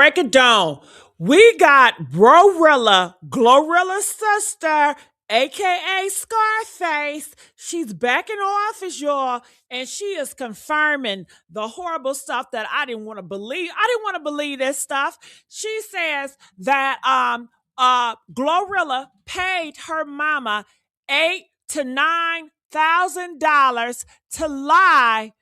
break it down. We got Glorilla's sister, aka Scarface. She's back in office, y'all, and she is confirming the horrible stuff that I didn't want to believe. I didn't want to believe this stuff. She says that Glorilla paid her mama $8,000 to $9,000 to lie.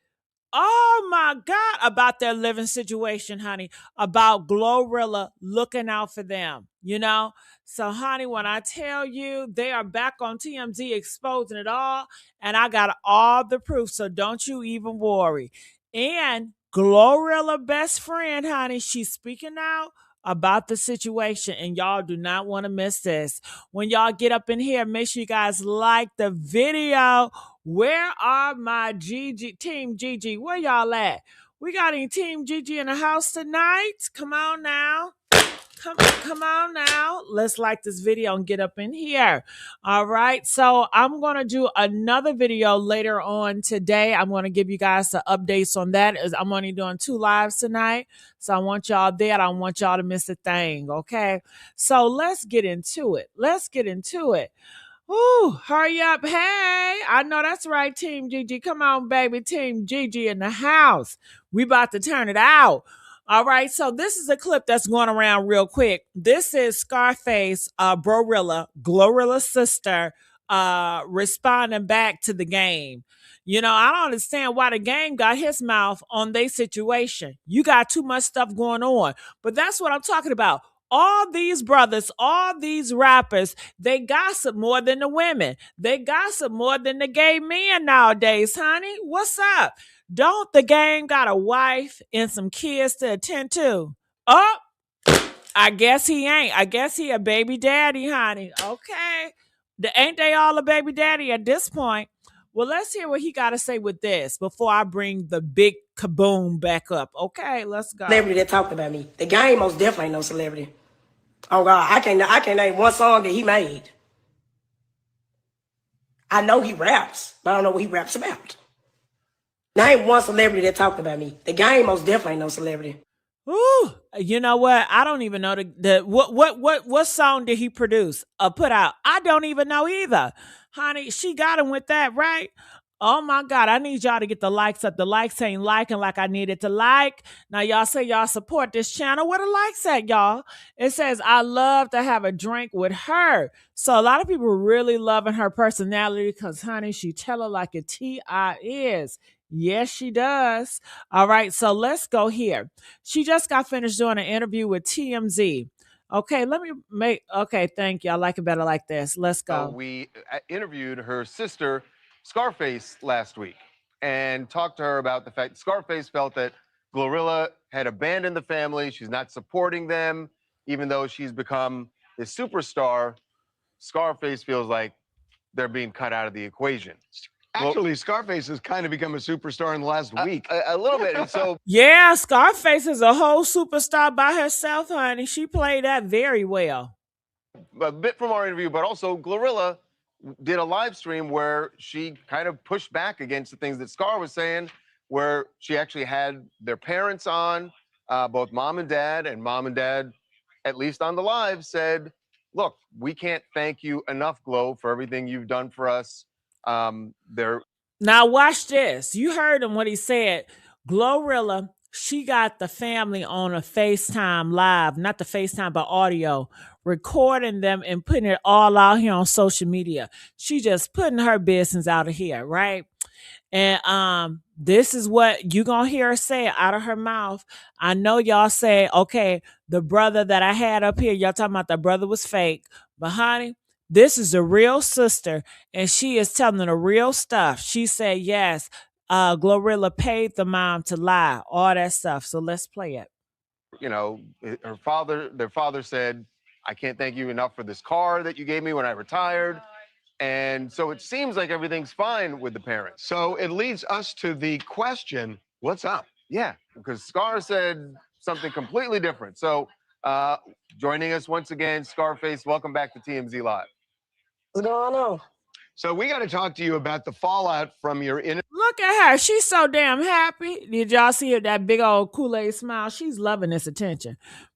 Oh my God, about their living situation, honey, about Glorilla looking out for them, you know? So, honey, when I tell you they are back on TMZ exposing it all, and I got all the proof, so don't you even worry. And Glorilla Bestfriend, honey, she's speaking out about the situation, and y'all do not want to miss this. When y'all get up in here, make sure you guys like the video. Where are my team GG? Where y'all at? We got any team GG in the house tonight? Come on now. Come on now. Let's like this video and get up in here. All right. So I'm going to do another video later on today. I'm going to give you guys the updates on that. I'm only doing 2 lives tonight. So I want y'all there. I don't want y'all to miss a thing. Okay. So let's get into it. Ooh, hurry up. Hey, I know that's right, Team GG. Come on, baby. Team GG in the house. We about to turn it out. All right, so this is a clip that's going around real quick. This is Scarface, Glorilla's sister, responding back to the game. You know, I don't understand why the game got his mouth on their situation. You got too much stuff going on. But that's what I'm talking about. All these brothers, all these rappers, they gossip more than the women. They gossip more than the gay men nowadays, honey. What's up? Don't the game got a wife and some kids to attend to? Oh, I guess he ain't. I guess he a baby daddy, honey. Okay. Ain't they all a baby daddy at this point? Well, let's hear what he got to say with this before I bring the big kaboom back up. Okay, let's go. Celebrity that talked about me. The game most definitely ain't no celebrity. Oh God, I can't name one song that he made. I know he raps, but I don't know what he raps about. Name one celebrity that talked about me. The game most definitely ain't no celebrity. Ooh, you know what? I don't even know what song did he produce or put out? I don't even know either. Honey, she got him with that, right? Oh my God, I need y'all to get the likes up. The likes ain't liking like I needed to like. Now y'all say y'all support this channel. Where the likes at, y'all? It says, I love to have a drink with her. So a lot of people really loving her personality because, honey, she tell her like a T.I. is. Yes, she does. All right, so let's go here. She just got finished doing an interview with TMZ. Okay, thank you. I like it better like this. Let's go. We interviewed her sister, Scarface, last week and talked to her about the fact that Scarface felt that Glorilla had abandoned the family. She's not supporting them, even though she's become a superstar. Scarface feels like they're being cut out of the equation. Actually, Scarface has kind of become a superstar in the last week. A little bit. And so, yeah, Scarface is a whole superstar by herself, honey. She played that very well. A bit from our interview, but also Glorilla did a live stream where she kind of pushed back against the things that Scar was saying, where she actually had their parents on, both mom and dad, at least on the live, said, look, we can't thank you enough, Glo, for everything you've done for us. Now watch this. You heard him what he said. Glorilla, she got the family on a FaceTime live, not the FaceTime, but audio, recording them and putting it all out here on social media. She just putting her business out of here, right? And this is what you gonna hear her say out of her mouth. I know y'all say, okay, the brother that I had up here, y'all talking about the brother was fake, but honey, this is the real sister, and she is telling the real stuff. She said, yes, Glorilla paid the mom to lie, all that stuff. So let's play it. You know, their father said, I can't thank you enough for this car that you gave me when I retired. And so it seems like everything's fine with the parents. So it leads us to the question, what's up? Yeah, because Scar said something completely different. So joining us once again, Scarface, welcome back to TMZ Live. What's going on? So we got to talk to you about the fallout from your Look at her. She's so damn happy. Did y'all see her, that big old Kool-Aid smile? She's loving this attention.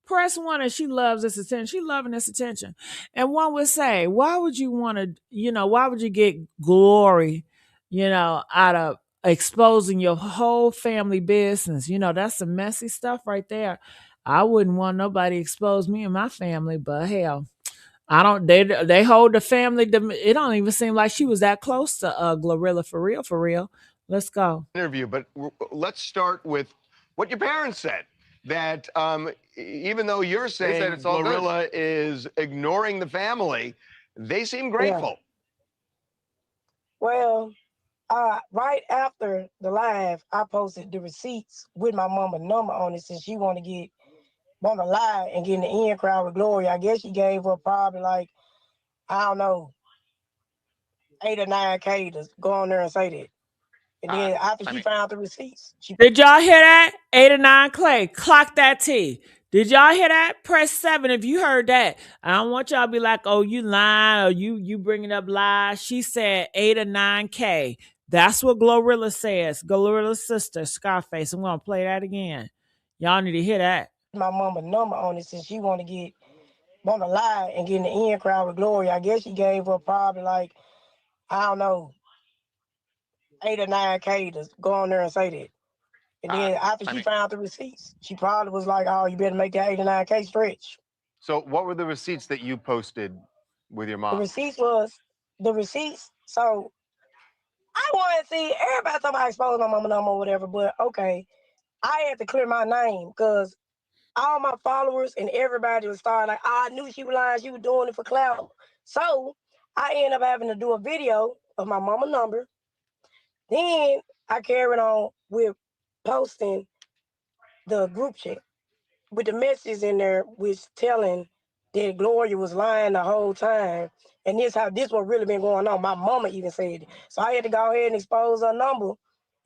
Press 1 and she loves this attention. She loving this attention. And one would say, why would you want to, why would you get glory, out of exposing your whole family business? That's some messy stuff right there. I wouldn't want nobody to expose me and my family, but hell, I don't. They hold the family. It don't even seem like she was that close to Glorilla for real. For real. Let's go. Interview, but let's start with what your parents said. That even though you're saying it's all good. Glorilla is ignoring the family, they seem grateful. Well, right after the live, I posted the receipts with my mama number on it since she want to lie and get in the in crowd with Glory. I guess she gave her probably like, I don't know, 8 or 9K to go on there and say that. And then after she found the receipts, did y'all hear that? 8 or 9 Clay. Clock that T. Did y'all hear that? Press 7 if you heard that. I don't want y'all to be like, oh, you lying or you bringing up lies. She said 8 or 9K. That's what GloRilla says. GloRilla's sister, Scarface. I'm going to play that again. Y'all need to hear that. My mama number on it since she want to lie and get in the in crowd with Glory. I guess she gave her probably like, I don't know, 8 or 9K to go on there and say that. And then after she found the receipts, she probably was like, oh, you better make that 8 or 9K stretch. So what were the receipts that you posted with your mom? The receipts. So I want to see everybody talking about expose my mama number or whatever, but okay, I had to clear my name because all my followers and everybody was starting like, oh, I knew she was lying, she was doing it for clout. So I ended up having to do a video of my mama number. Then I carried on with posting the group chat with the messages in there, which telling that Gloria was lying the whole time. And this what really been going on. My mama even said it. So I had to go ahead and expose her number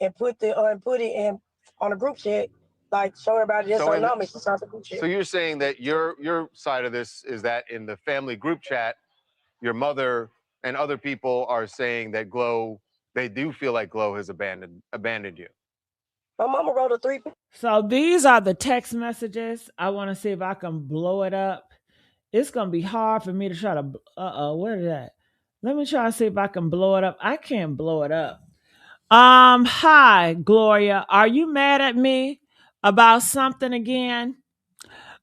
and put it in on the group chat, like show everybody this her number. She saw the group chat. So you're saying that your side of this is that in the family group chat, your mother and other people are saying that they do feel like Glo has abandoned you. My mama wrote a 3. So these are the text messages. I want to see if I can blow it up. It's going to be hard for me to try to, where is that? Let me try to see if I can blow it up. I can't blow it up. Hi, Gloria. Are you mad at me about something again?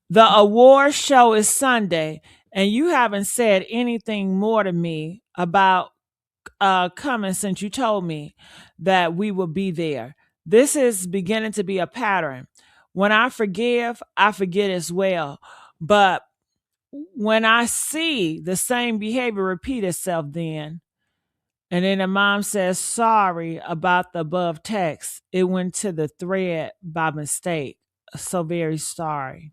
The award show is Sunday, and you haven't said anything more to me about coming since you told me that we will be there. This is beginning to be a pattern. When I forgive, I forget as well. But when I see the same behavior repeat itself then, and then the mom says sorry about the above text, it went to the thread by mistake. So very sorry.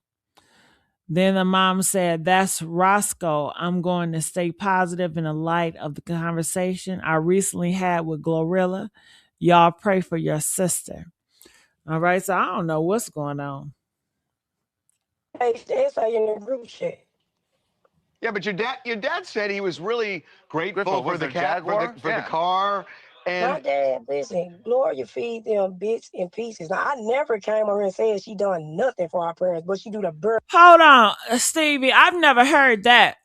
Then the mom said, that's Roscoe. I'm going to stay positive in the light of the conversation I recently had with GloRilla. Y'all pray for your sister. All right, so I don't know what's going on. It's how you in the group chat. Yeah, but your dad said he was really grateful for the Jaguar? for the car. And my dad, listen, Gloria feed them bits and pieces. Now, I never came over and said she done nothing for our parents, but she do the birth. Hold on, Stevie. I've never heard that.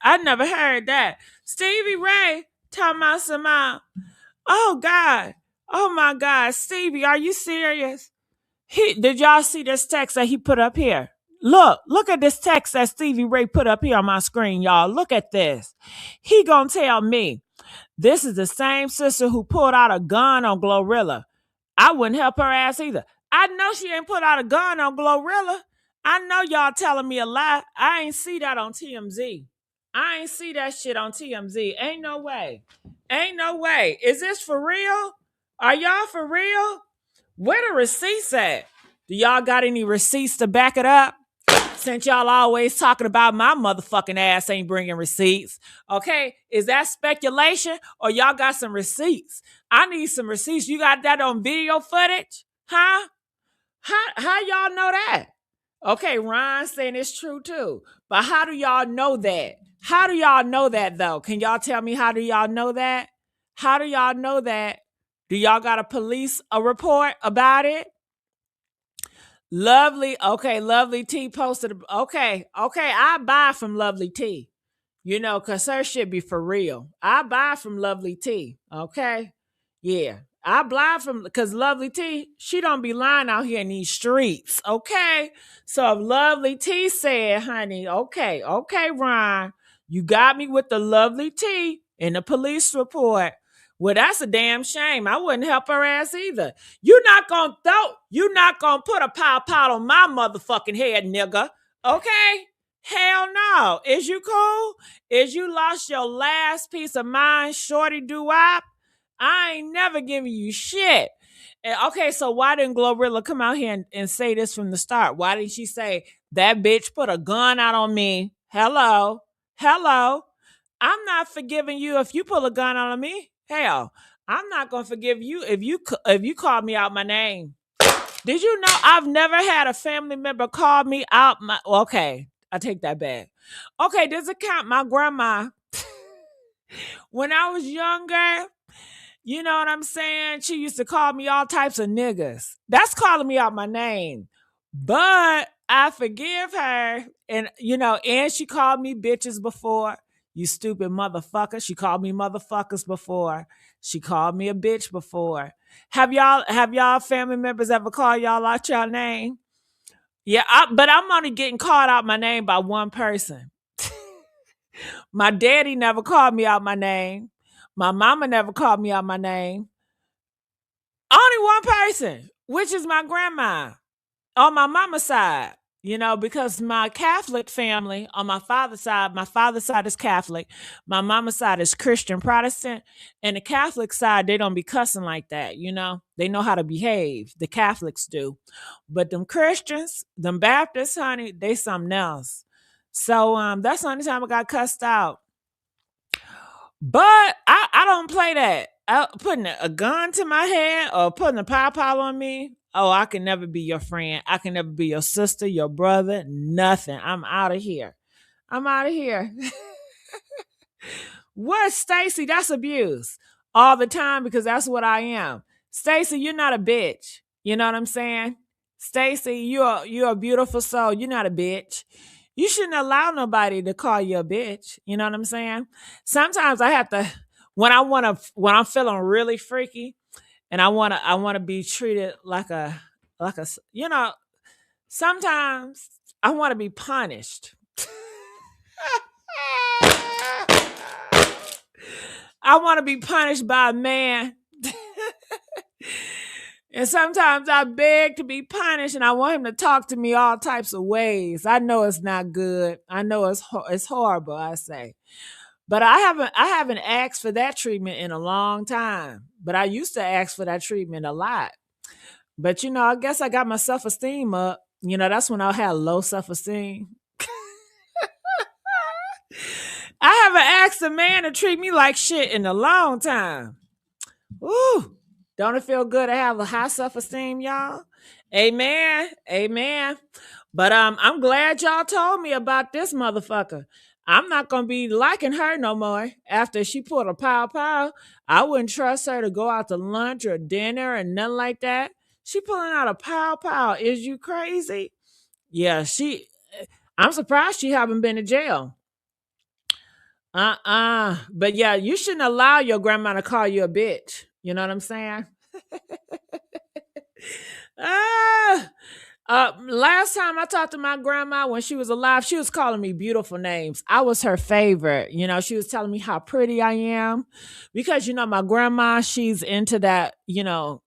Stevie Ray talking about some, oh God. Oh my God. Stevie, are you serious? Did y'all see this text that he put up here? Look at this text that Stevie Ray put up here on my screen, y'all. Look at this. He gonna tell me this is the same sister who pulled out a gun on GloRilla. I wouldn't help her ass either. I know she ain't put out a gun on GloRilla. I know y'all telling me a lie. I ain't see that on TMZ. I ain't see that shit on TMZ. Ain't no way. Is this for real? Are y'all for real? Where the receipts at? Do y'all got any receipts to back it up? Since y'all always talking about my motherfucking ass ain't bringing receipts. Okay, is that speculation or y'all got some receipts? I need some receipts. You got that on video footage? Huh? How y'all know that? Okay, Ron saying it's true too. But how do y'all know that? How do y'all know that though? Can y'all tell me how do y'all know that? How do y'all know that? Do y'all got a report about it? Lovely. Okay, Lovely T posted. Okay, I buy from Lovely T. Cause her shit be for real. I buy from Lovely T. Okay, yeah, I buy from cause Lovely T. She don't be lying out here in these streets. Okay, so if Lovely T said, "Honey, okay, Ron, you got me with the Lovely T in the police report." Well, that's a damn shame. I wouldn't help her ass either. You're not gonna put a pot on my motherfucking head, nigga. Okay? Hell no. Is you cool? Is you lost your last piece of mind, shorty doo-wop? I ain't never giving you shit. Okay, so why didn't Glorilla come out here and say this from the start? Why didn't she say, that bitch put a gun out on me? Hello? I'm not forgiving you if you pull a gun out on me. Hell, I'm not gonna forgive you if you call me out my name. Did you know I've never had a family member call me out my? Okay, I take that back. Okay, does it count? My grandma, when I was younger, you know what I'm saying? She used to call me all types of niggas. That's calling me out my name. But I forgive her. And she called me bitches before. You stupid motherfucker. She called me motherfuckers before. She called me a bitch before. Have y'all family members ever called y'all out your name? Yeah, but I'm only getting called out my name by one person. My daddy never called me out my name. My mama never called me out my name. Only one person, which is my grandma on my mama's side. Because my Catholic family on my father's side is Catholic. My mama's side is Christian Protestant. And the Catholic side, they don't be cussing like that, They know how to behave. The Catholics do. But them Christians, them Baptists, honey, they something else. So that's the only time I got cussed out. But I don't play that. Putting a gun to my head or putting a pow on me. Oh, I can never be your friend. I can never be your sister, your brother, nothing. I'm out of here. What, Stacy? That's abuse all the time because that's what I am. Stacy, you're not a bitch. You know what I'm saying? Stacy, you're a beautiful soul. You're not a bitch. You shouldn't allow nobody to call you a bitch. You know what I'm saying? Sometimes I have to when I'm feeling really freaky and I wanna be treated like a sometimes I want to be punished. I want to be punished by a man. And sometimes I beg to be punished and I want him to talk to me all types of ways. I know it's not good. I know it's horrible, I say. But I haven't asked for that treatment in a long time. But I used to ask for that treatment a lot. But I guess I got my self-esteem up. That's when I had low self-esteem. I haven't asked a man to treat me like shit in a long time. Ooh. Don't it feel good to have a high self-esteem, y'all? Amen. But I'm glad y'all told me about this motherfucker. I'm not gonna be liking her no more after she put a pow. I wouldn't trust her to go out to lunch or dinner and nothing like that. She pulling out a pow. Is you crazy? Yeah, I'm surprised she haven't been to jail. But yeah, you shouldn't allow your grandma to call you a bitch. You know what I'm saying? Last time I talked to my grandma when she was alive, she was calling me beautiful names. I was her favorite. She was telling me how pretty I am because my grandma, she's into that. My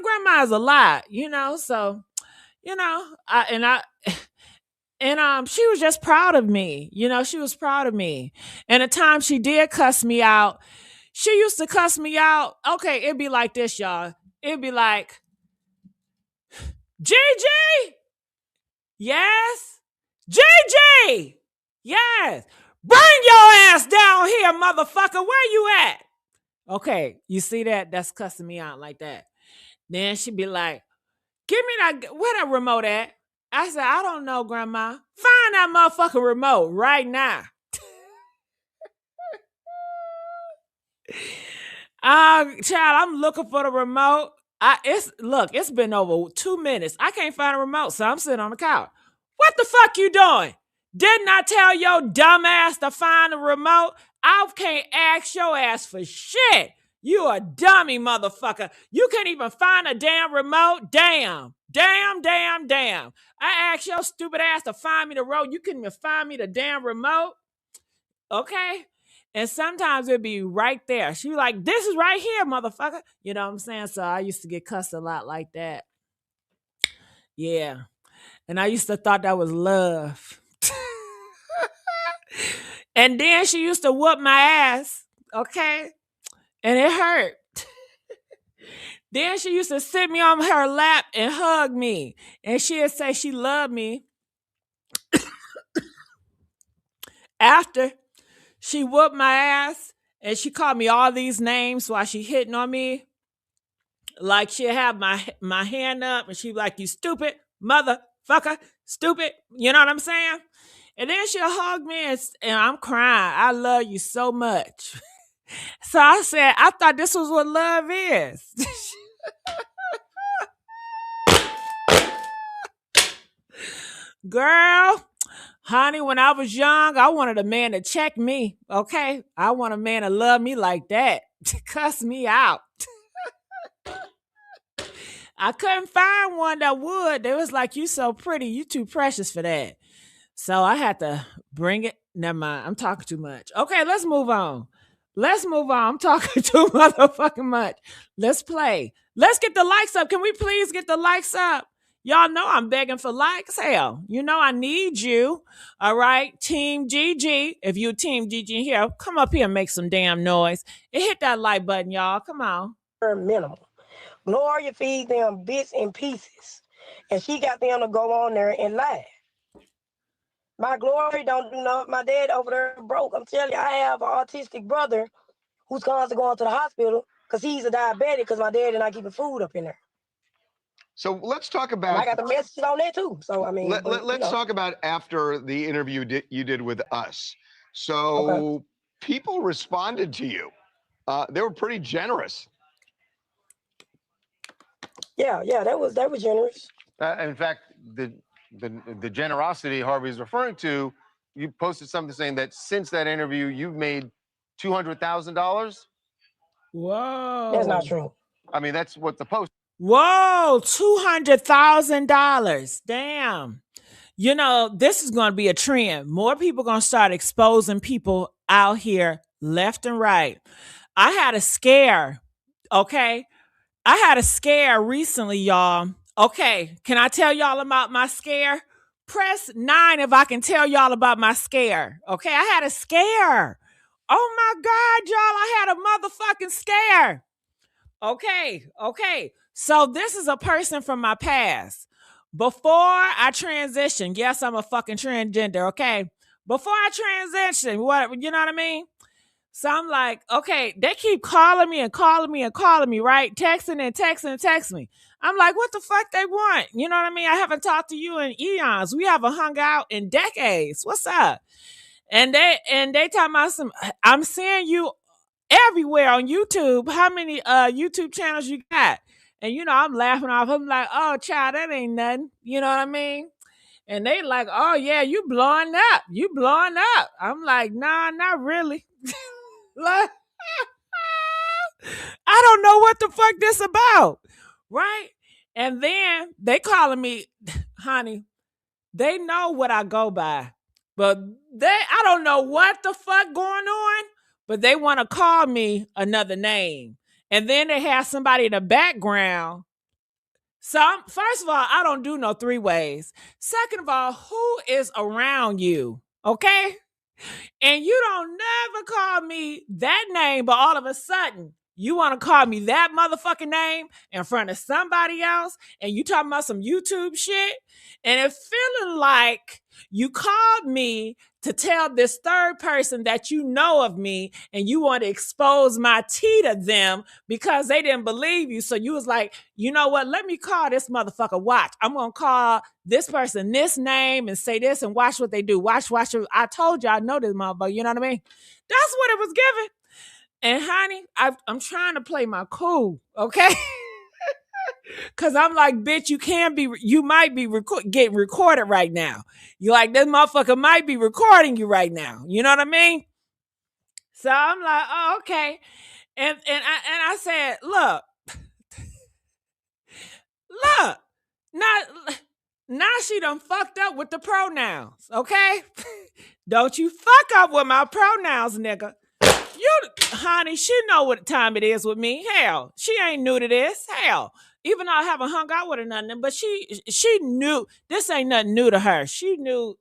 grandma is a lot. So she was just proud of me. She was proud of me. And the time she did cuss me out, she used to cuss me out. Okay, it'd be like this, y'all. It'd be like, Gigi! Yes? Gigi! Yes! Bring your ass down here, motherfucker. Where you at? Okay, you see that? That's cussing me out like that. Then she'd be like, give me where that remote at? I said, I don't know, Grandma. Find that motherfucking remote right now. Child, I'm looking for the remote. It's been over 2 minutes. I can't find a remote, so I'm sitting on the couch. What the fuck you doing? Didn't I tell your dumb ass to find a remote? I can't ask your ass for shit. You a dummy motherfucker. You can't even find a damn remote. Damn. I asked your stupid ass to find me the remote. You couldn't even find me the damn remote. Okay? And sometimes it'd be right there. She was like, this is right here, motherfucker. You know what I'm saying? So I used to get cussed a lot like that. Yeah. And I used to thought that was love. And then she used to whoop my ass. Okay? And it hurt. Then she used to sit me on her lap and hug me. And she'd say she loved me. After she whooped my ass and she called me all these names while she hitting on me. Like she'd have my hand up and she'd be like, you stupid motherfucker, stupid. You know what I'm saying? And then she'll hug me and I'm crying. I love you so much. So I said, I thought this was what love is. Girl, honey, when I was young, I wanted a man to check me, okay? I want a man to love me like that, to cuss me out. I couldn't find one that would. They was like, you so pretty, you too precious for that. So I had to bring it. Never mind, I'm talking too much. Okay, let's move on. I'm talking too motherfucking much. Let's play. Let's get the likes up. Can we please get the likes up? Y'all know I'm begging for likes. Hell, you know I need you. All right, Team GG. If you Team GG here, come up here and make some damn noise. And hit that like button, y'all. Come on. Minimal. Gloria feed them bits and pieces. And she got them to go on there and lie. My Glory don't do nothing. My dad over there broke. I'm telling you, I have an autistic brother who's constantly going to the hospital because he's a diabetic because my dad and I keeping food up in there. So let's talk And about. I got the messages on there too. So I mean, let's talk about after the interview you did with us. So Okay. people responded to you. They were pretty generous. Yeah, that was generous. In fact, the generosity Harvey's referring to, you posted something saying that since that interview, you've made $200,000. Whoa. That's not true. I mean, that's what the post. Whoa, $200,000. Damn. You know, this is going to be a trend. More people going to start exposing people out here left and right. I had a scare, okay? I had a scare recently, y'all. Okay, can I tell y'all about my scare? Press 9 if I can tell y'all about my scare. Okay, I had a scare. Oh my God, y'all, I had a motherfucking scare. Okay. So this is a person from my past. Before I transitioned, yes, I'm a fucking transgender, okay? Before I transitioned, what, you know what I mean? So I'm like, okay, they keep calling me, right? Texting me. I'm like, what the fuck they want? You know what I mean? I haven't talked to you in eons. We haven't hung out in decades. What's up? And they talking about I'm seeing you everywhere on YouTube. How many YouTube channels you got? And you know, I'm laughing off. I'm like, oh child, that ain't nothing. You know what I mean? And they like, oh yeah, you blowing up. I'm like, nah, not really. Like, I don't know what the fuck this about. Right? And then they calling me, honey, they know what I go by. But I don't know what the fuck going on, but they want to call me another name. And then they have somebody in the background. So first of all, I don't do no 3-ways. Second of all, who is around you? Okay? And you don't never call me that name, but all of a sudden, you want to call me that motherfucking name in front of somebody else, and you talking about some YouTube shit, and it's feeling like you called me to tell this third person that you know of me, and you want to expose my tea to them because they didn't believe you. So you was like, you know what? Let me call this motherfucker. Watch. I'm going to call this person this name and say this and watch what they do. Watch. I told you I know this motherfucker. You know what I mean? That's what it was given. And honey, I'm trying to play my cool, okay? Cause I'm like, bitch, you might be getting recorded right now. You like, this motherfucker might be recording you right now. You know what I mean? So I'm like, oh, okay. And I said, look, now, now she done fucked up with the pronouns, okay? Don't you fuck up with my pronouns, nigga. Honey, she know what time it is with me. Hell, she ain't new to this. Hell, even though I haven't hung out with her nothing, but she knew this ain't nothing new to her. She knew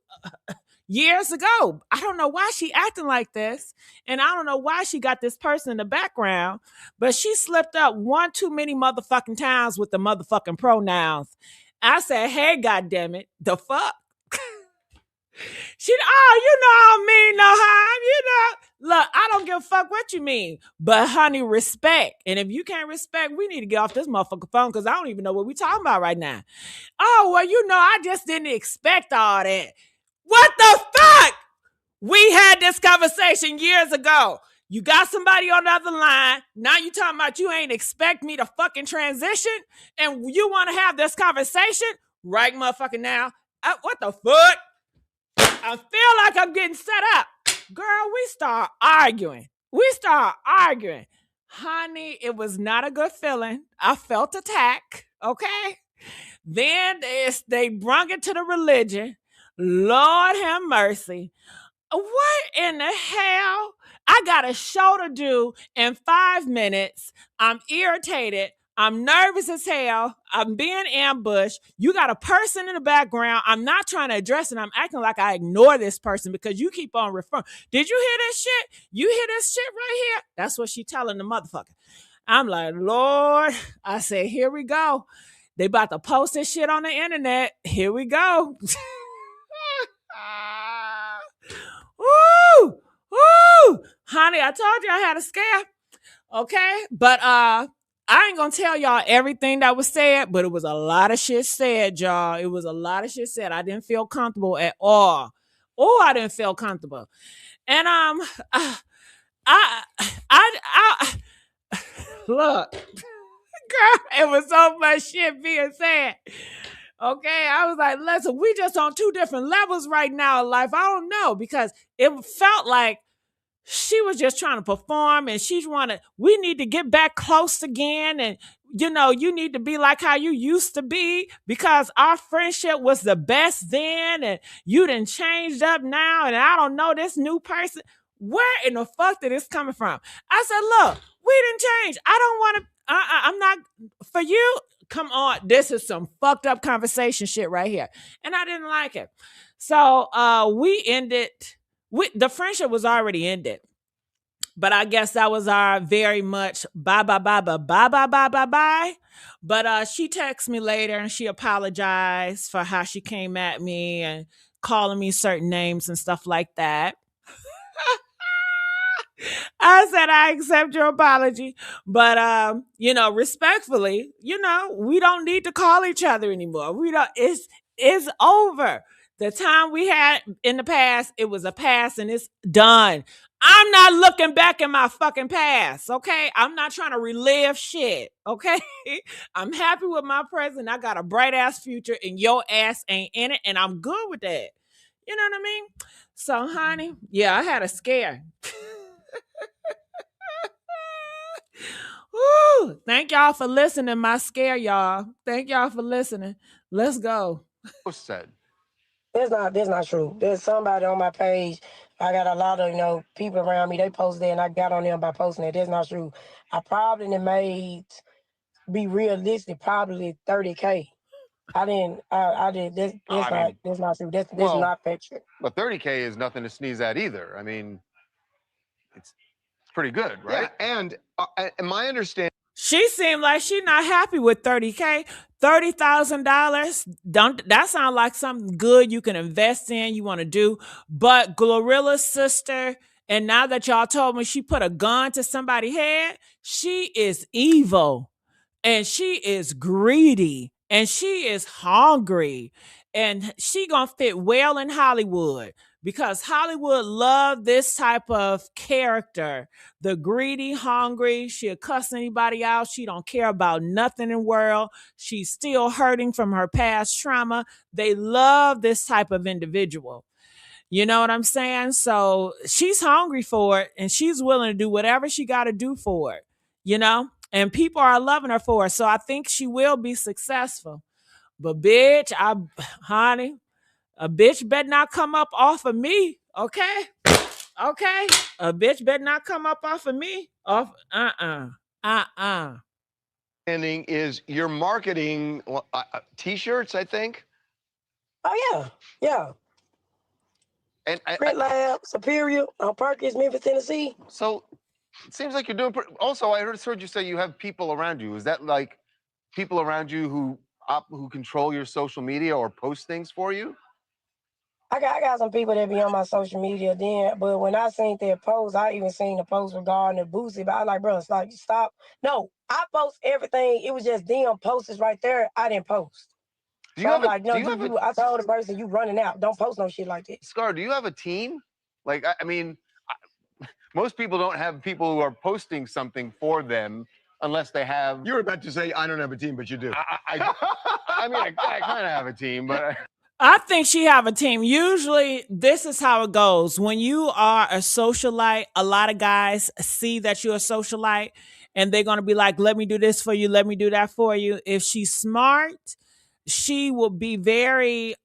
years ago. I don't know why she acting like this, and I don't know why she got this person in the background, but she slipped up one too many motherfucking times with the motherfucking pronouns. I said, hey, goddammit, the fuck? You know I don't mean no harm, you know. Look, I don't give a fuck what you mean. But honey, respect. And if you can't respect, we need to get off this motherfucking phone because I don't even know what we talking about right now. Oh, well, you know, I just didn't expect all that. What the fuck? We had this conversation years ago. You got somebody on the other line. Now you talking about you ain't expect me to fucking transition and you want to have this conversation right motherfucking now. What the fuck? I feel like I'm getting set up. Girl, we start arguing. Honey, it was not a good feeling. I felt attacked, okay? Then they brung it to the religion. Lord have mercy. What in the hell? I got a show to do in 5 minutes. I'm irritated. I'm nervous as hell. I'm being ambushed. You got a person in the background. I'm not trying to address it. I'm acting like I ignore this person because you keep on referring. Did you hear this shit? You hear this shit right here? That's what she telling the motherfucker. I'm like, Lord. I said, here we go. They about to post this shit on the internet. Here we go. Woo! Woo! Honey, I told you I had a scare. Okay? But I ain't gonna tell y'all everything that was said, but it was a lot of shit said, y'all. It was a lot of shit said. I didn't feel comfortable at all. Oh, I didn't feel comfortable. And I look, girl, it was so much shit being said. Okay, I was like, listen, we just on two different levels right now in life. I don't know, because it felt like she was just trying to perform and we need to get back close again. And, you know, you need to be like how you used to be because our friendship was the best then and you done changed up now. And I don't know this new person. Where in the fuck did this coming from? I said, look, we didn't change. I don't want to, I'm not, for you, come on. This is some fucked up conversation shit right here. And I didn't like it. So we ended, the friendship was already ended. But I guess that was our very much bye. But she texted me later and she apologized for how she came at me and calling me certain names and stuff like that. I said, I accept your apology. But, you know, respectfully, you know, we don't need to call each other anymore. It's over. The time we had in the past, it was a past and it's done. I'm not looking back in my fucking past, okay? I'm not trying to relive shit, okay? I'm happy with my present. I got a bright ass future and your ass ain't in it, and I'm good with that. You know what I mean? So, honey, yeah, I had a scare. Woo! Thank y'all for listening. My scare, y'all. Thank y'all for listening. Let's go. Said. That's not true. There's somebody on my page. I got a lot of, you know, people around me. They posted it and I got on them by posting it. That's not true. I probably made, be realistic, probably 30K. I didn't. That's not true. That's not factual. But 30K is nothing to sneeze at either. I mean, it's pretty good, right? Yeah, and my understanding. She seemed like she not happy with 30K. $30,000. That sound like something good you can invest in, you want to do. But Glorilla's sister, and now that y'all told me she put a gun to somebody's head, she is evil. And she is greedy. And she is hungry. and she gonna fit well in Hollywood because Hollywood love this type of character. The greedy, hungry, she'll cuss anybody out. She don't care about nothing in the world. She's still hurting from her past trauma. They love this type of individual. You know what I'm saying? So she's hungry for it and she's willing to do whatever she got to do for it, you know? And people are loving her for it. So I think she will be successful. But bitch, honey, a bitch better not come up off of me, okay? Okay? A bitch better not come up off of me. Off, Is you're marketing T-shirts, I think. Oh yeah. And Print Lab, Superior, on Perkins, Memphis, Tennessee. So it seems like you're doing. Also, I heard you say you have people around you. Is that like people around you who control your social media or post things for you? I got some people that be on my social media then, but when I seen their post, I even seen the post regarding the Boosie, but I was like, bro, it's like, stop. No, I post everything. It was just them posts right there. I didn't post. I told the person, you running out. Don't post no shit like that. Scar, do you have a team? Like, I mean, most people don't have people who are posting something for them unless they have. You were about to say, I don't have a team, but you do. I mean, I kind of have a team, but. I think she have a team. Usually, this is how it goes. When you are a socialite, a lot of guys see that you're a socialite, and they're going to be like, let me do this for you, let me do that for you. If she's smart, she will be very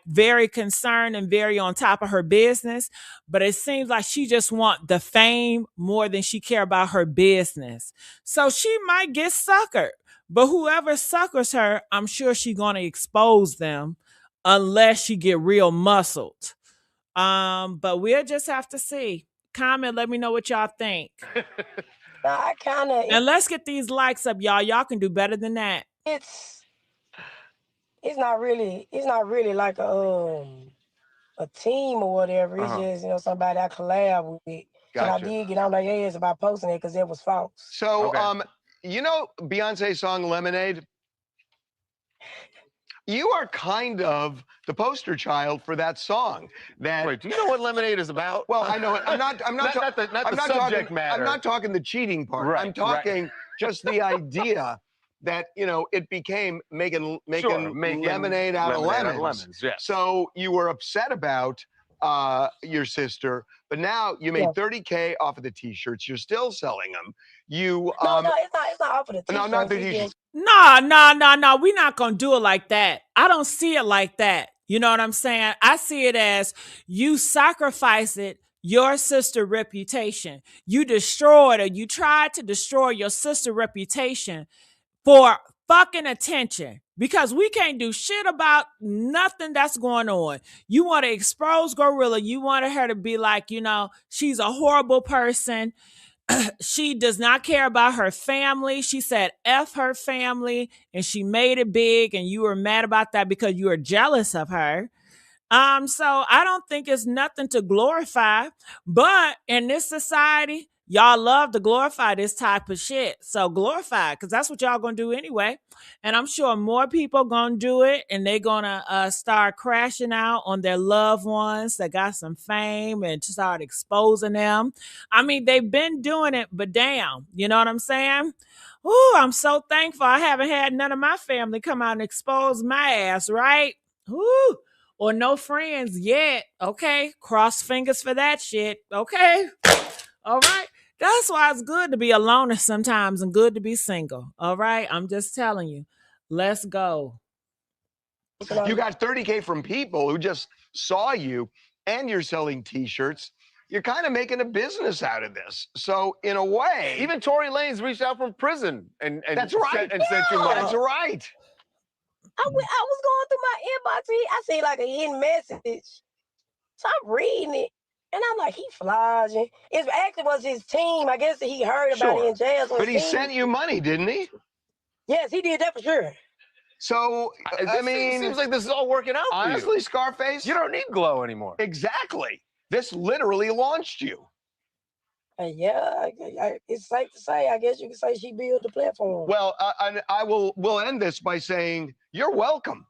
very concerned and very on top of her business. But it seems like she just want the fame more than she care about her business. So she might get suckered. But whoever suckers her, I'm sure she's going to expose them unless she get real muscled. But we'll just have to see. Comment, let me know what y'all think. I kind of. And let's get these likes up, y'all. Y'all can do better than that. It's not really like a team or whatever. It's just somebody I collab with. Gotcha. And I did get on their ass about posting it because it was false. So you know Beyonce's song Lemonade? You are kind of the poster child for that song. Wait, do you know what Lemonade is about? Well, I know it. I'm not talking the cheating part. Right, I'm talking just the idea that it became making lemonade out of lemons. Yeah. So you were upset about your sister, but now you made $30K off of the T-shirts. You're still selling them. No, it's not off of the T-shirts. No, not the T-shirts. No. We're not gonna do it like that. I don't see it like that. You know what I'm saying? I see it as you sacrifice it. Your sister reputation. You destroyed or you tried to destroy your sister reputation for fucking attention because we can't do shit about nothing that's going on. You want to expose GloRilla. You wanted her to be like, she's a horrible person. She does not care about her family. She said F her family and she made it big and you were mad about that because you were jealous of her. So I don't think it's nothing to glorify, but in this society, y'all love to glorify this type of shit. So glorify it, because that's what y'all gonna do anyway. And I'm sure more people gonna do it, and they gonna start crashing out on their loved ones that got some fame and start exposing them. I mean, they've been doing it, but damn, you know what I'm saying? Ooh, I'm so thankful I haven't had none of my family come out and expose my ass, right? Ooh. Or no friends yet, okay? Cross fingers for that shit, okay? All right? That's why it's good to be a loner sometimes and good to be single, all right? I'm just telling you. Let's go. You got 30K from people who just saw you and you're selling T-shirts. You're kind of making a business out of this. So in a way... Even Tory Lanez reached out from prison and that's right. Sent you money. That's right. I was going through my inbox. I see like a hidden message. So I'm reading it. And I'm like, he flogging. It actually was his team. I guess he heard about it in jail. But he sent you money, didn't he? Yes, he did that for sure. So, I mean... It seems like this is all working out for you. Honestly, Scarface... You don't need Glow anymore. Exactly. This literally launched you. Yeah, it's safe to say. I guess you could say she built the platform. Well, we'll end this by saying you're welcome.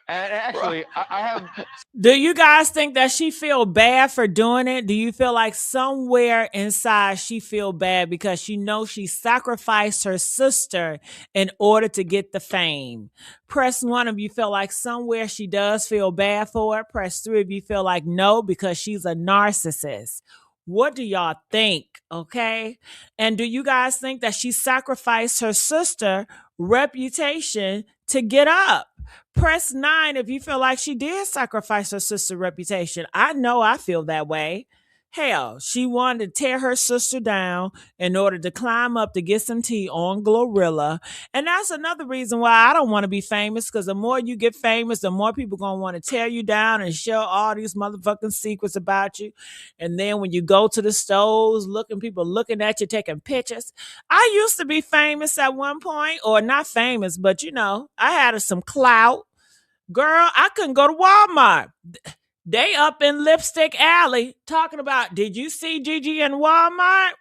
And actually, I have. Do you guys think that she feel bad for doing it? Do you feel like somewhere inside she feel bad because she knows she sacrificed her sister in order to get the fame? Press 1 if you feel like somewhere she does feel bad for it. Press 3 if you feel like no, because she's a narcissist. What do y'all think? Okay. And do you guys think that she sacrificed her sister reputation to get up? Press 9 if you feel like she did sacrifice her sister's reputation. I know I feel that way. Hell, she wanted to tear her sister down in order to climb up to get some tea on Glorilla. And that's another reason why I don't want to be famous, because the more you get famous, the more people going to want to tear you down and show all these motherfucking secrets about you. And then when you go to the stores, people looking at you, taking pictures. I used to be famous at one point, or not famous, but I had some clout. Girl, I couldn't go to Walmart. They up in Lipstick Alley talking about, did you see Gigi in Walmart?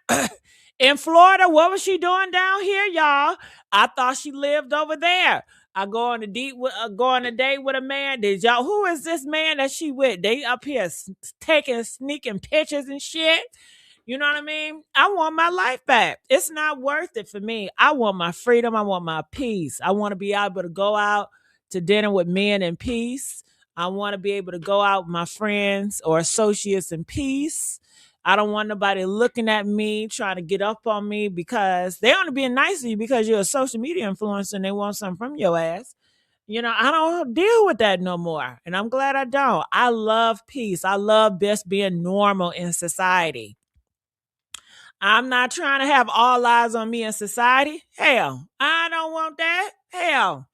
In Florida, what was she doing down here, y'all? I thought she lived over there. I go on a date with a man. Who is this man that she with? They up here sneaking pictures and shit. You know what I mean? I want my life back. It's not worth it for me. I want my freedom. I want my peace. I want to be able to go out to dinner with men in peace. I want to be able to go out with my friends or associates in peace. I don't want nobody looking at me, trying to get up on me, because they only being nice to you because you're a social media influencer and they want something from your ass. I don't deal with that no more. And I'm glad I don't. I love peace. I love just being normal in society. I'm not trying to have all eyes on me in society. Hell, I don't want that. Hell,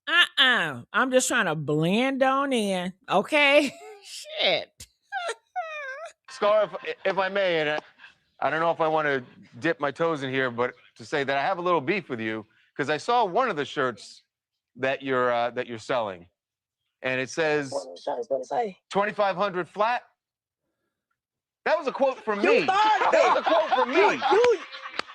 I'm just trying to blend on in. Okay? Shit. Scar, if I may, and I don't know if I want to dip my toes in here, but to say that I have a little beef with you, because I saw one of the shirts that you're selling, and it says What it say? 2,500 flat. That was a quote from You me. started That was a quote from me.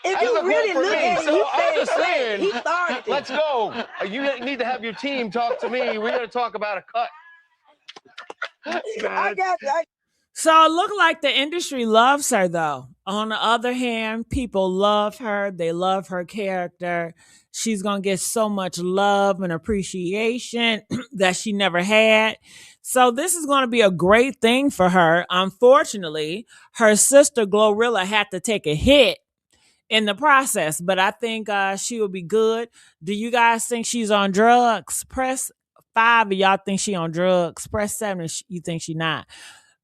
If you really look at it, so you I'm just saying, he started it. let's go. You need to have your team talk to me. We got to talk about a cut. I got you. So it looked like the industry loves her, though. On the other hand, people love her. They love her character. She's going to get so much love and appreciation that she never had. So this is going to be a great thing for her. Unfortunately, her sister Glorilla had to take a hit in the process, but I think she will be good. Do you guys think she's on drugs? Press 5 if y'all think she on drugs. Press 7 if you think she not.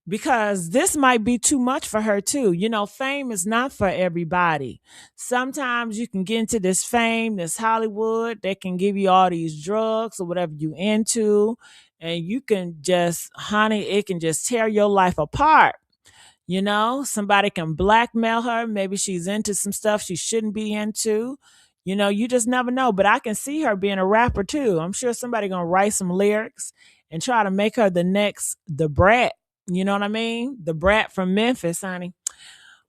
Because this might be too much for her too. Fame is not for everybody. Sometimes you can get into this fame, this Hollywood, they can give you all these drugs or whatever you into, and you can just, honey, it can just tear your life apart. Somebody can blackmail her. Maybe she's into some stuff she shouldn't be into. You just never know. But I can see her being a rapper too. I'm sure somebody gonna write some lyrics and try to make her the next the Brat. You know what I mean? The Brat from Memphis, honey.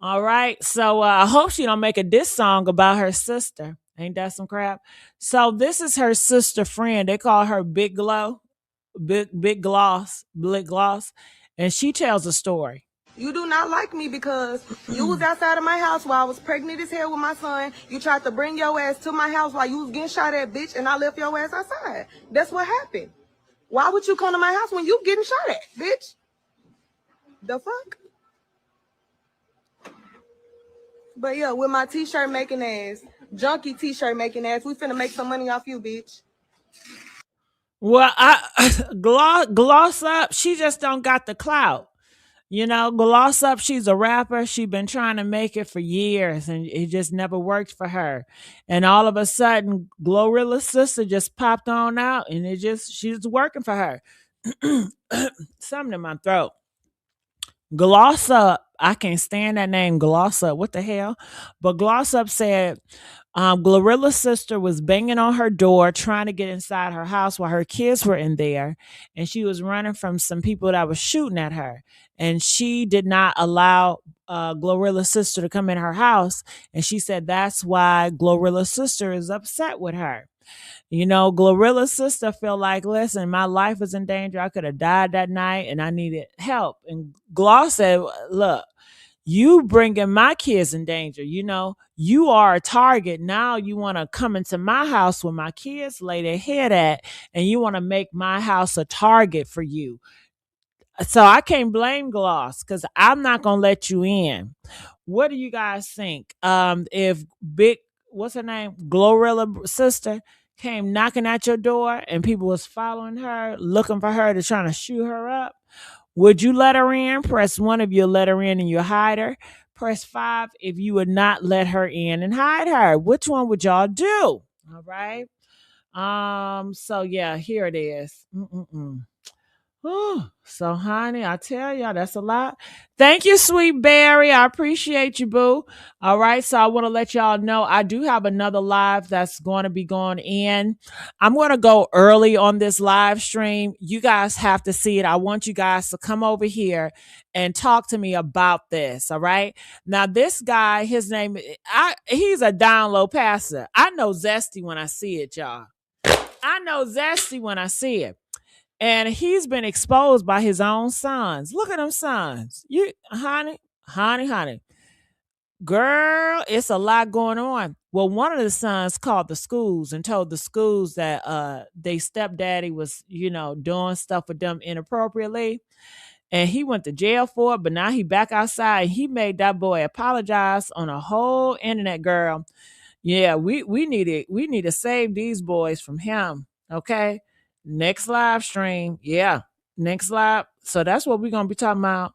All right. So I hope she don't make a diss song about her sister. Ain't that some crap? So this is her sister friend. They call her Big Glow, Big Gloss, Big Gloss, and she tells a story. You do not like me because you was outside of my house while I was pregnant as hell with my son. You tried to bring your ass to my house while you was getting shot at, bitch, and I left your ass outside. That's what happened. Why would you come to my house when you getting shot at, bitch? The fuck? But yeah, with my t-shirt making ass, junkie t-shirt making ass, we finna make some money off you, bitch. Well, gloss up. She just don't got the clout. Gloss up. She's a rapper. She been trying to make it for years, and it just never worked for her. And all of a sudden, Glorilla's sister just popped on out, and she's working for her. Something in my throat. Gloss Up. I can't stand that name, Gloss Up. What the hell? But Gloss Up said Glorilla's sister was banging on her door trying to get inside her house while her kids were in there. And she was running from some people that was shooting at her. And she did not allow Glorilla's sister to come in her house. And she said that's why Glorilla's sister is upset with her. You know, Glorilla's sister feel like, listen, my life was in danger. I could have died that night and I needed help. And Glor said, look, you bringing my kids in danger. You know, you are a target. Now you want to come into my house where my kids lay their head at, and you want to make my house a target for you. So I can't blame Gloss because I'm not gonna let you in. What do you guys think? If big, what's her name, Glorilla sister came knocking at your door and people was following her, looking for her to trying to shoot her up, would you let her in? Press 1 if you let her in and you hide her. Press 5 if you would not let her in and hide her. Which one would y'all do? All right. So yeah, here it is. So, honey, I tell y'all, that's a lot. Thank you, sweet Barry. I appreciate you, boo. All right. So, I want to let y'all know I do have another live that's going to be going in. I'm going to go early on this live stream. You guys have to see it. I want you guys to come over here and talk to me about this. All right. Now, this guy, his name, he's a download passer. I know Zesty when I see it, y'all. I know Zesty when I see it. And he's been exposed by his own sons. Look at them sons. You, honey. Girl, it's a lot going on. Well, one of the sons called the schools and told the schools that they stepdaddy was, doing stuff with them inappropriately. And he went to jail for it, but now he back outside. He made that boy apologize on a whole internet, girl. Yeah, we need to save these boys from him. Okay. Next live stream. Yeah. Next live. So that's what we're gonna be talking about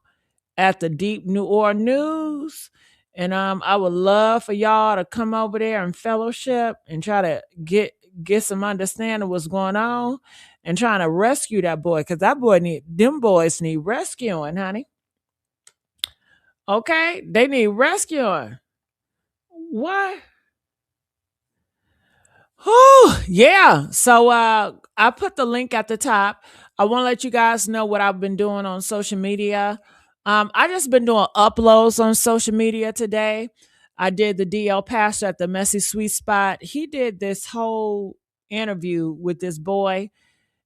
at the Deep New Orleans News. And I would love for y'all to come over there and fellowship and try to get some understanding of what's going on and trying to rescue that boy. Cause them boys need rescuing, honey. Okay? They need rescuing. What? Oh, yeah. So I put the link at the top. I want to let you guys know what I've been doing on social media. I just been doing uploads on social media today. I did the DL Pastor at the Messy Sweet Spot. He did this whole interview with this boy,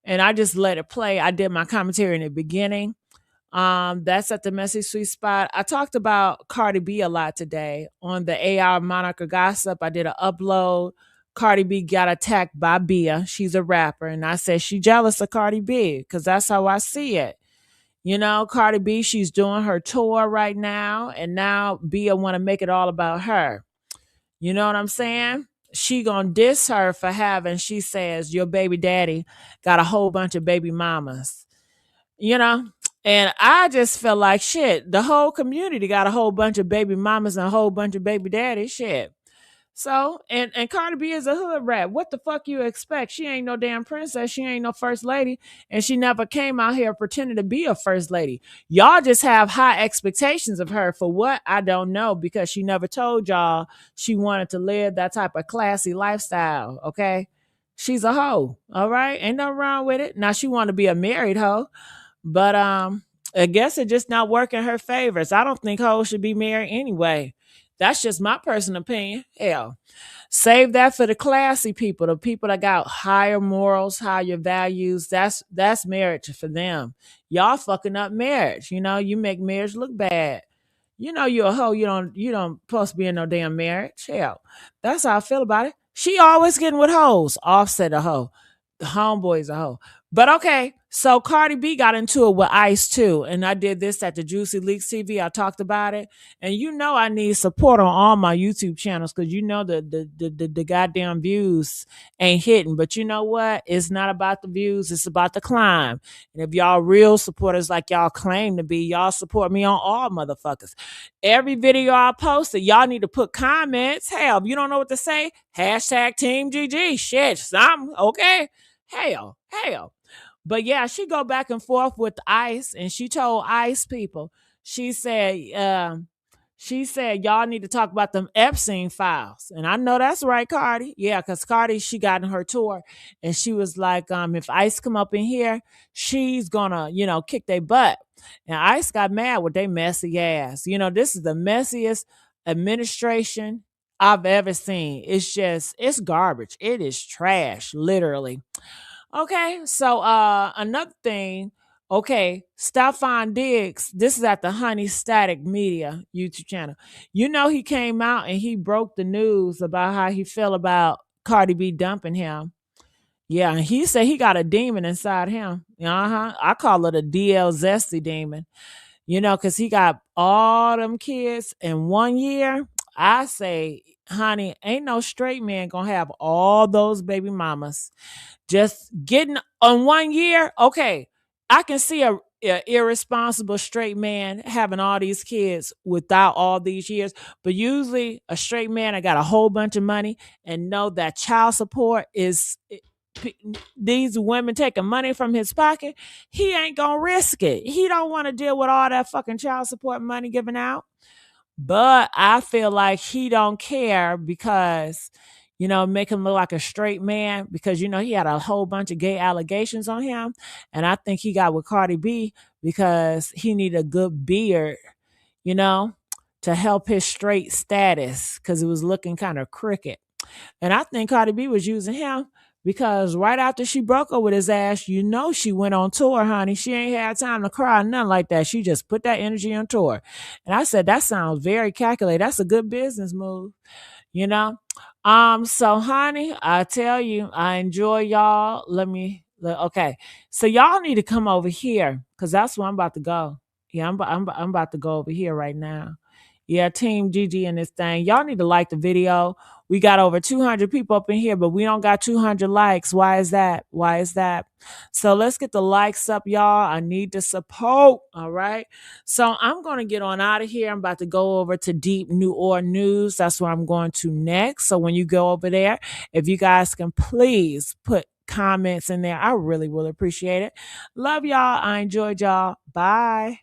and I just let it play. I did my commentary in the beginning. That's at the Messy Sweet Spot. I talked about Cardi B a lot today on the AR Monica Gossip. I did an upload. Cardi B got attacked by Bia. She's a rapper. And I said she jealous of Cardi B because that's how I see it. Cardi B, she's doing her tour right now. And now Bia want to make it all about her. You know what I'm saying? She gonna diss her for having, she says, your baby daddy got a whole bunch of baby mamas. And I just felt like shit. The whole community got a whole bunch of baby mamas and a whole bunch of baby daddies. Shit. So, and Cardi B is a hood rat. What the fuck you expect? She ain't no damn princess. She ain't no first lady. And she never came out here pretending to be a first lady. Y'all just have high expectations of her for what? I don't know, because she never told y'all she wanted to live that type of classy lifestyle, okay? She's a hoe, all right? Ain't nothing wrong with it. Now, she want to be a married hoe, but I guess it just not work in her favors. I don't think hoes should be married anyway. That's just my personal opinion. Hell, save that for the classy people, the people that got higher morals, higher values. That's marriage for them. Y'all fucking up marriage. You make marriage look bad. You're a hoe. You don't supposed to be in no damn marriage. Hell, that's how I feel about it. She always getting with hoes. Offset a hoe. The homeboy's a hoe. But okay, so Cardi B got into it with Ice too. And I did this at the Juicy Leaks TV. I talked about it. And I need support on all my YouTube channels because the goddamn views ain't hitting. But you know what? It's not about the views. It's about the climb. And if y'all real supporters like y'all claim to be, y'all support me on all motherfuckers. Every video I posted, y'all need to put comments. Hell, if you don't know what to say, hashtag Team GG. Shit, something. Okay? Hell. But yeah, she go back and forth with Ice, and she told Ice people, she said, y'all need to talk about them Epstein files. And I know that's right, Cardi. Yeah, because Cardi, she got in her tour, and she was like, if Ice come up in here, she's gonna, kick their butt. And Ice got mad with their messy ass. This is the messiest administration I've ever seen. It's garbage. It is trash, literally. Okay, so another thing, okay, Stephon Diggs, this is at the Honey Static Media YouTube channel. You know, he came out and he broke the news about how he felt about Cardi B dumping him. Yeah, and he said he got a demon inside him. I call it a DL Zesty demon. You know, because he got all them kids in 1 year. I say, honey, ain't no straight man gonna have all those baby mamas. Just getting on 1 year, okay. I can see a irresponsible straight man having all these kids without all these years, but usually a straight man that got a whole bunch of money and know that child support is these women taking money from his pocket, he ain't gonna risk it. He don't want to deal with all that fucking child support money given out. But I feel like he don't care because, you know, make him look like a straight man because, you know, he had a whole bunch of gay allegations on him. And I think he got with Cardi B because he needed a good beard, you know, to help his straight status because it was looking kind of crooked. And I think Cardi B was using him because right after she broke up with his ass, you know, she went on tour, honey. She ain't had time to cry, nothing like that. She just put that energy on tour. And I said, that sounds very calculated. That's a good business move, you know? So honey, I tell you, I enjoy y'all. Okay. So y'all need to come over here because that's where I'm about to go. Yeah, I'm about to go over here right now. Yeah, Team GG in this thing. Y'all need to like the video. We got over 200 people up in here, but we don't got 200 likes. Why is that? Why is that? So let's get the likes up, y'all. I need the support. All right. So I'm going to get on out of here. I'm about to go over to Deep New Or News. That's where I'm going to next. So when you go over there, if you guys can please put comments in there, I really will appreciate it. Love y'all. I enjoyed y'all. Bye.